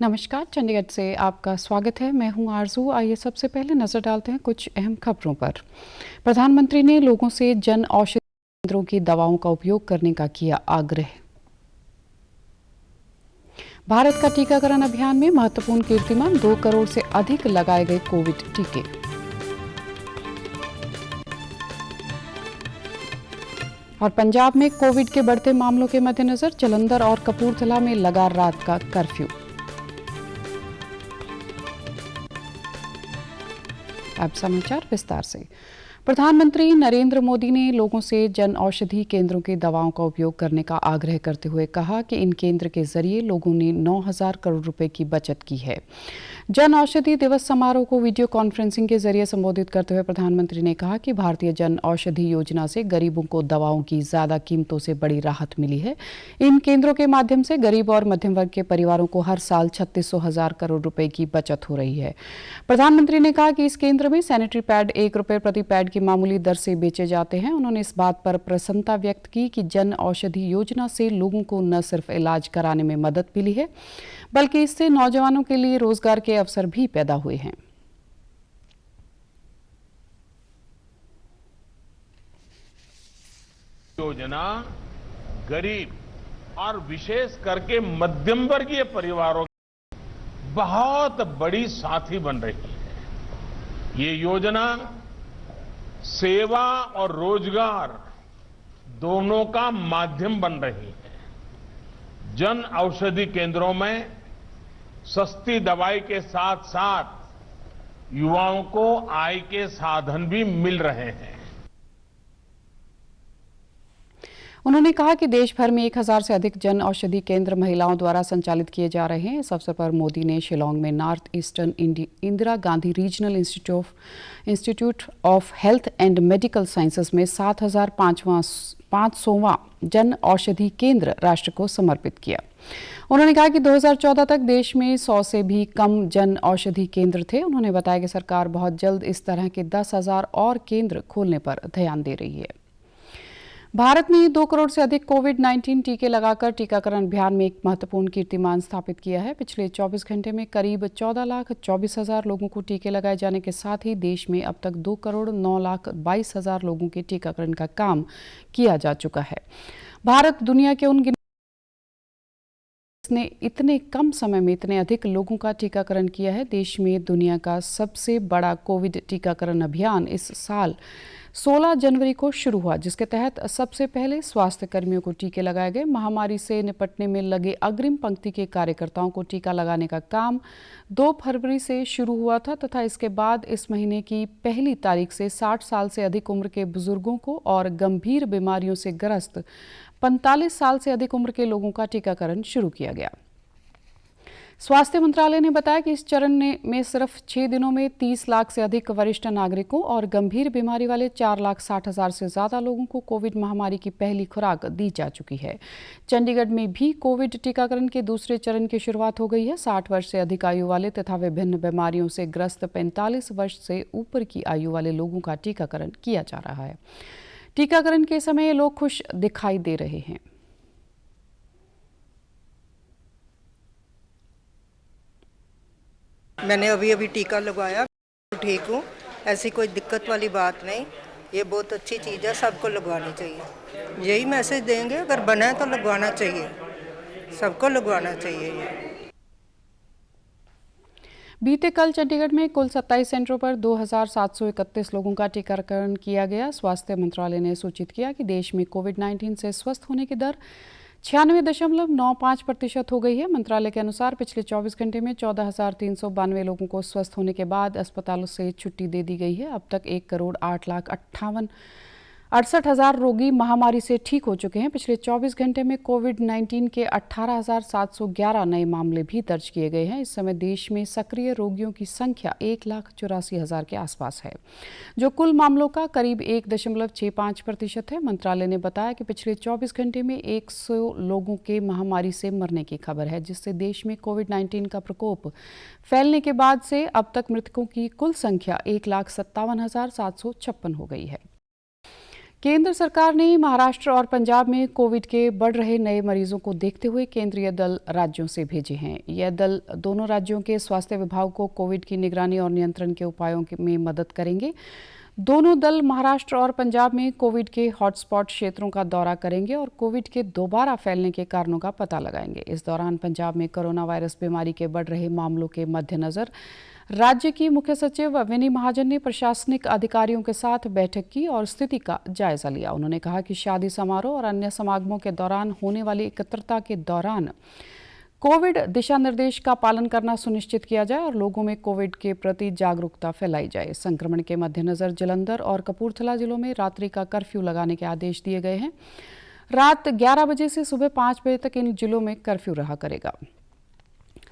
नमस्कार, चंडीगढ़ से आपका स्वागत है। मैं हूं आरजू। आइए सबसे पहले नजर डालते हैं कुछ अहम खबरों पर। प्रधानमंत्री ने लोगों से जन औषधि केंद्रों की दवाओं का उपयोग करने का किया आग्रह। भारत का टीकाकरण अभियान में महत्वपूर्ण कीर्तिमान, 2 करोड़ से अधिक लगाए गए कोविड टीके। और पंजाब में कोविड के बढ़ते मामलों के मद्देनजर जालंधर और कपूरथला में लगा रात का कर्फ्यू। अब समाचार विस्तार से। प्रधानमंत्री नरेंद्र मोदी ने लोगों से जन औषधि केंद्रों की दवाओं का उपयोग करने का आग्रह करते हुए कहा कि इन केंद्र के जरिए लोगों ने 9,000 करोड़ रुपए की बचत की है। जन औषधि दिवस समारोह को वीडियो कॉन्फ्रेंसिंग के जरिए संबोधित करते हुए प्रधानमंत्री ने कहा कि भारतीय जन औषधि योजना से गरीबों को दवाओं की ज्यादा कीमतों से बड़ी राहत मिली है। इन केंद्रों के माध्यम से गरीब और मध्यम वर्ग के परिवारों को हर साल 3600 करोड़ रुपए की बचत हो रही है। प्रधानमंत्री ने कहा कि इस केंद्र में सैनिटरी पैड 1 रुपए प्रति पैड की मामूली दर से बेचे जाते हैं। उन्होंने इस बात पर प्रसन्नता व्यक्त की कि जन औषधि योजना से लोगों को न सिर्फ इलाज कराने में मदद मिली है, बल्कि इससे नौजवानों के लिए रोजगार के अवसर भी पैदा हुए हैं। योजना गरीब और विशेष करके मध्यम वर्गीय परिवारों की बहुत बड़ी साथी बन रही है। ये योजना सेवा और रोजगार दोनों का माध्यम बन रही है। जन औषधि केंद्रों में सस्ती दवाई के साथ साथ युवाओं को आय के साधन भी मिल रहे हैं। उन्होंने कहा कि देश भर में 1000 से अधिक जन औषधि केंद्र महिलाओं द्वारा संचालित किए जा रहे हैं। इस अवसर पर मोदी ने शिलांग में north eastern Indira Gandhi regional institute of health and medical sciences में 7,500वां जन औषधि केंद्र राष्ट्र को समर्पित किया। उन्होंने कहा कि 2014 तक देश में 100 से भी कम जन औषधि केंद्र थे। उन्होंने बताया कि सरकार बहुत जल्द इस तरह के 10,000 और केंद्र खोलने पर ध्यान दे रही है। भारत ने 2 करोड़ से अधिक कोविड-19 टीके लगाकर टीकाकरण अभियान में एक महत्वपूर्ण कीर्तिमान स्थापित किया है। पिछले 24 घंटे में करीब 14,24,000 लोगों को टीके लगाए जाने के साथ ही देश में अब तक 2 करोड़ 9,22,000 लोगों के टीकाकरण का काम किया जा चुका है। भारत दुनिया के उन ने इतने कम समय में इतने अधिक लोगों का टीकाकरण किया है। देश में दुनिया का सबसे बड़ा कोविड टीकाकरण अभियान इस साल 16 जनवरी को शुरू हुआ, जिसके तहत सबसे पहले स्वास्थ्य कर्मियों को टीके लगाए गए। महामारी से निपटने में लगे अग्रिम पंक्ति के कार्यकर्ताओं को टीका लगाने का काम 2 फरवरी से शुरू हुआ था तथा इसके बाद इस महीने की 1 तारीख से 60 साल से अधिक उम्र के बुजुर्गों को और गंभीर बीमारियों से ग्रस्त 45 साल से अधिक उम्र के लोगों का टीकाकरण शुरू किया गया। स्वास्थ्य मंत्रालय ने बताया कि इस चरण में सिर्फ 6 दिनों में 30 लाख से अधिक वरिष्ठ नागरिकों और गंभीर बीमारी वाले 4,60,000 से ज्यादा लोगों को कोविड महामारी की पहली खुराक दी जा चुकी है। चंडीगढ़ में भी कोविड टीकाकरण के दूसरे चरण की शुरुआत हो गई है। 60 वर्ष से अधिक आयु वाले तथा विभिन्न बीमारियों से ग्रस्त 45 वर्ष से ऊपर की आयु वाले लोगों का टीकाकरण किया जा रहा है। टीकाकरण के समय ये लोग खुश दिखाई दे रहे हैं। मैंने अभी टीका लगवाया, ठीक हूँ, ऐसी कोई दिक्कत वाली बात नहीं। ये बहुत अच्छी चीज़ है, सबको लगवानी चाहिए। यही मैसेज देंगे, अगर बना है तो लगवाना चाहिए, सबको लगवाना चाहिए। ये बीते कल चंडीगढ़ में कुल 27 सेंटरों पर 2,731 लोगों का टीकाकरण किया गया। स्वास्थ्य मंत्रालय ने सूचित किया कि देश में कोविड-19 से स्वस्थ होने की दर 96.95% हो गई है। मंत्रालय के अनुसार पिछले 24 घंटे में 14,392 लोगों को स्वस्थ होने के बाद अस्पतालों से छुट्टी दे दी गई है। अब तक 1,08,68,000 रोगी महामारी से ठीक हो चुके हैं। पिछले 24 घंटे में कोविड-19 के 18,711 नए मामले भी दर्ज किए गए हैं। इस समय देश में सक्रिय रोगियों की संख्या 1,84,000 के आसपास है, जो कुल मामलों का करीब 1.65% है। मंत्रालय ने बताया कि पिछले 24 घंटे में 100 लोगों के महामारी से मरने की खबर है, जिससे देश में कोविड-19 का प्रकोप फैलने के बाद से अब तक मृतकों की कुल संख्या 1,57,756 हो गई है। केंद्र सरकार ने महाराष्ट्र और पंजाब में कोविड के बढ़ रहे नए मरीजों को देखते हुए केंद्रीय दल राज्यों से भेजे हैं। यह दल दोनों राज्यों के स्वास्थ्य विभाग को कोविड की निगरानी और नियंत्रण के उपायों में मदद करेंगे। दोनों दल महाराष्ट्र और पंजाब में कोविड के हॉटस्पॉट क्षेत्रों का दौरा करेंगे और कोविड के दोबारा फैलने के कारणों का पता लगाएंगे। इस दौरान पंजाब में कोरोना वायरस बीमारी के बढ़ रहे मामलों के मद्देनजर राज्य की मुख्य सचिव विनी महाजन ने प्रशासनिक अधिकारियों के साथ बैठक की और स्थिति का जायजा लिया। उन्होंने कहा कि शादी समारोह और अन्य समागमों के दौरान होने वाली एकत्रता के दौरान कोविड दिशा निर्देश का पालन करना सुनिश्चित किया जाए और लोगों में कोविड के प्रति जागरूकता फैलाई जाए। संक्रमण के मद्देनजर जालंधर और कपूरथला जिलों में रात्रि का कर्फ्यू लगाने के आदेश दिए गए हैं। रात 11 बजे से सुबह 5 बजे तक इन जिलों में कर्फ्यू रहा करेगा।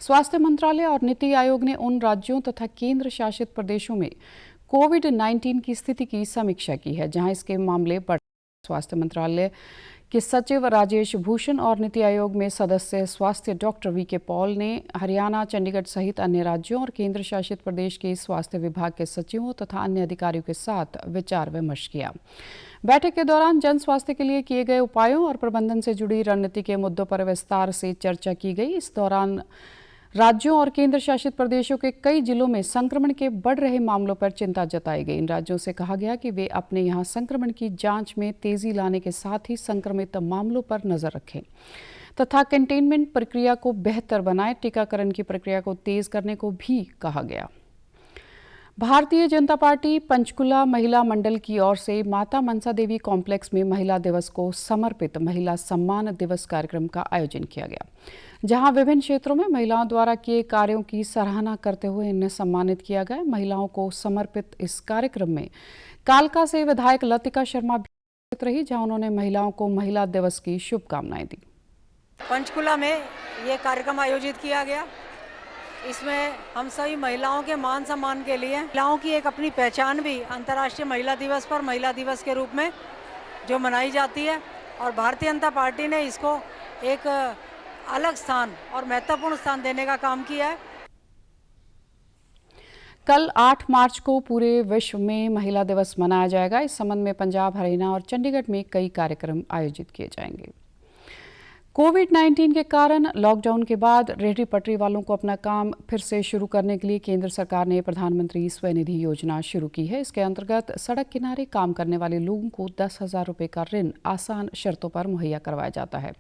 स्वास्थ्य मंत्रालय और नीति आयोग ने उन राज्यों तथा केंद्र शासित प्रदेशों में कोविड-19 की स्थिति की समीक्षा की है जहां इसके मामले बढ़ रहे हैं। स्वास्थ्य मंत्रालय के सचिव राजेश भूषण और नीति आयोग में सदस्य स्वास्थ्य डॉक्टर वी के पॉल ने हरियाणा, चंडीगढ़ सहित अन्य राज्यों और केंद्र शासित प्रदेश के स्वास्थ्य विभाग के सचिवों तथा अन्य अधिकारियों के साथ विचार विमर्श किया। बैठक के दौरान जन स्वास्थ्य के लिए किए गए उपायों और प्रबंधन से जुड़ी रणनीति के मुद्दों पर विस्तार से चर्चा की गई। इस दौरान राज्यों और केंद्र शासित प्रदेशों के कई जिलों में संक्रमण के बढ़ रहे मामलों पर चिंता जताई गई। इन राज्यों से कहा गया कि वे अपने यहां संक्रमण की जांच में तेजी लाने के साथ ही संक्रमित मामलों पर नजर रखें तथा कंटेनमेंट प्रक्रिया को बेहतर बनाएं। टीकाकरण की प्रक्रिया को तेज करने को भी कहा गया। भारतीय जनता पार्टी पंचकुला महिला मंडल की ओर से माता मनसा देवी कॉम्प्लेक्स में महिला दिवस को समर्पित महिला सम्मान दिवस कार्यक्रम का आयोजन किया गया, जहां विभिन्न क्षेत्रों में महिलाओं द्वारा किए कार्यों की सराहना करते हुए इन्हें सम्मानित किया गया। महिलाओं को समर्पित इस कार्यक्रम में कालका से विधायक लतिका शर्मा भी उपस्थित रही, जहां उन्होंने महिलाओं को महिला दिवस की शुभकामनाएं दी। पंचकुला में ये कार्यक्रम आयोजित किया गया। इसमें हम सभी महिलाओं के मान सम्मान के लिए महिलाओं की एक अपनी पहचान भी अंतर्राष्ट्रीय महिला दिवस पर महिला दिवस के रूप में जो मनाई जाती है और भारतीय जनता पार्टी ने इसको एक अलग स्थान और महत्वपूर्ण स्थान देने का काम किया है। कल 8 मार्च को पूरे विश्व में महिला दिवस मनाया जाएगा। इस संबंध में पंजाब, हरियाणा और चंडीगढ़ में कई कार्यक्रम आयोजित किए जाएंगे। कोविड-19 के कारण लॉकडाउन के बाद रेहड़ी पटरी वालों को अपना काम फिर से शुरू करने के लिए केंद्र सरकार ने प्रधानमंत्री स्वनिधि योजना शुरू की है। इसके अंतर्गत सड़क किनारे काम करने वाले लोगों को 10,000 रुपये का ऋण आसान शर्तों पर मुहैया करवाया जाता है।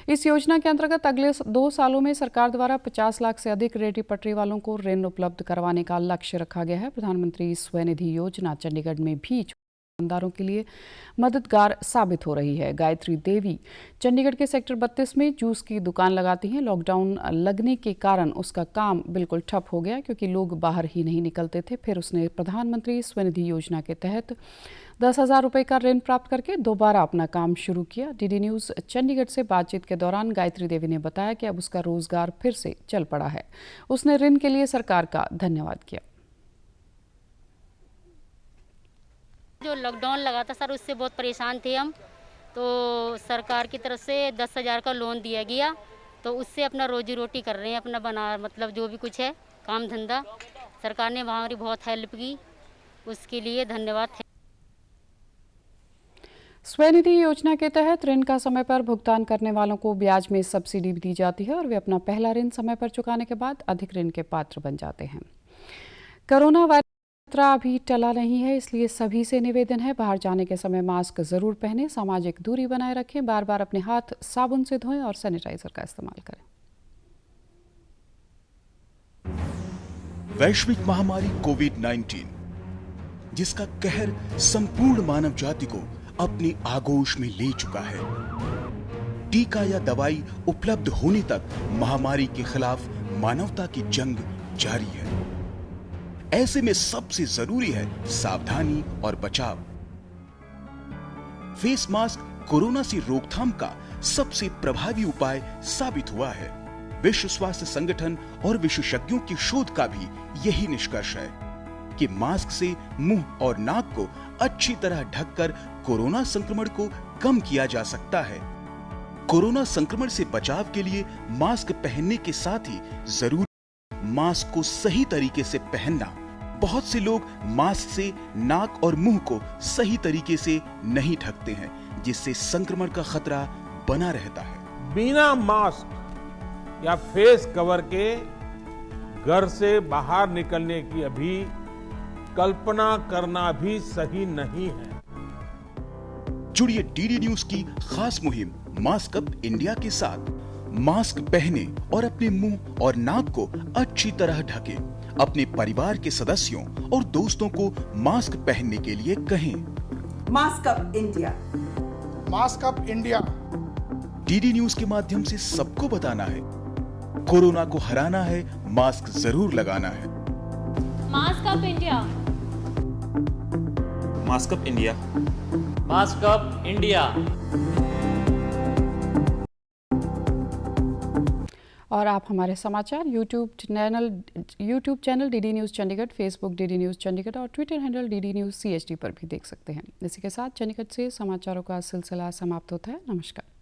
इस योजना के अंतर्गत अगले 2 सालों में सरकार द्वारा 50 लाख से अधिक रेहड़ी पटरी वालों को ऋण उपलब्ध करवाने का लक्ष्य रखा गया है। प्रधानमंत्री स्वनिधि योजना चंडीगढ़ में भी दुकानदारों के लिए मददगार साबित हो रही है। गायत्री देवी चंडीगढ़ के सेक्टर 32 में जूस की दुकान लगाती हैं। लॉकडाउन लगने के कारण उसका काम बिल्कुल ठप हो गया क्योंकि लोग बाहर ही नहीं निकलते थे। फिर उसने प्रधानमंत्री स्वनिधि योजना के तहत 10,000 रुपये का ऋण प्राप्त करके दोबारा अपना काम शुरू किया। डीडी न्यूज़ चंडीगढ़ से बातचीत के दौरान गायत्री देवी ने बताया कि अब उसका रोजगार फिर से चल पड़ा है। उसने ऋण के लिए सरकार का धन्यवाद किया। जो लॉकडाउन लगा था सर, उससे बहुत परेशान थे हम, तो सरकार की तरफ से 10,000 का लोन दिया गया, तो उससे अपना रोजी रोटी कर रहे हैं, अपना बना मतलब जो भी कुछ है काम धंधा। सरकार ने हमारी बहुत हेल्प की, उसके लिए धन्यवाद है। स्वनिधि योजना के तहत ऋण का समय पर भुगतान करने वालों को ब्याज में सब्सिडी भी दी जाती है और वे अपना पहला ऋण समय पर चुकाने के बाद अधिक ऋण के पात्र बन जाते हैं। कोरोना वायरस खतरा अभी टला नहीं है, इसलिए सभी से निवेदन है, बाहर जाने के समय मास्क जरूर पहनें, सामाजिक दूरी बनाए रखें, बार बार अपने हाथ साबुन से धोएं और सैनिटाइजर का इस्तेमाल करें। वैश्विक महामारी कोविड-19, जिसका कहर संपूर्ण मानव जाति को अपनी आगोश में ले चुका है। टीका या दवाई उपलब्ध होने तक महामारी के खिलाफ मानवता की जंग जारी है। ऐसे में सबसे जरूरी है सावधानी और बचाव। फेस मास्क कोरोना से रोकथाम का सबसे प्रभावी उपाय साबित हुआ है। विश्व स्वास्थ्य संगठन और विशेषज्ञों की शोध का भी यही निष्कर्ष है कि मास्क से मुंह और नाक को अच्छी तरह ढककर कोरोना संक्रमण को कम किया जा सकता है। कोरोना संक्रमण से बचाव के लिए मास्क पहनने के साथ ही जरूरी मास्क को सही तरीके से पहनना, बहुत से लोग मास्क से नाक और मुंह को सही तरीके से नहीं ढकते हैं, जिससे संक्रमण का खतरा बना रहता है। बिना मास्क या फेस कवर के घर से बाहर निकलने की अभी कल्पना करना भी सही नहीं है। जुड़िए डीडी न्यूज की खास मुहिम मास्क अप इंडिया के साथ। मास्क पहने और अपने मुंह और नाक को अच्छी तरह ढकें। अपने परिवार के सदस्यों और दोस्तों को मास्क पहनने के लिए कहें। Mask up India. Mask up India. DD news के माध्यम से सबको बताना है, कोरोना को हराना है, मास्क जरूर लगाना है। Mask up India. Mask up India. Mask up India. और आप हमारे समाचार YouTube channel DD News Chandigarh, Facebook DD News Chandigarh और Twitter handle DD News CHD पर भी देख सकते हैं। इसी के साथ चंडीगढ़ से समाचारों का सिलसिला समाप्त होता है। नमस्कार।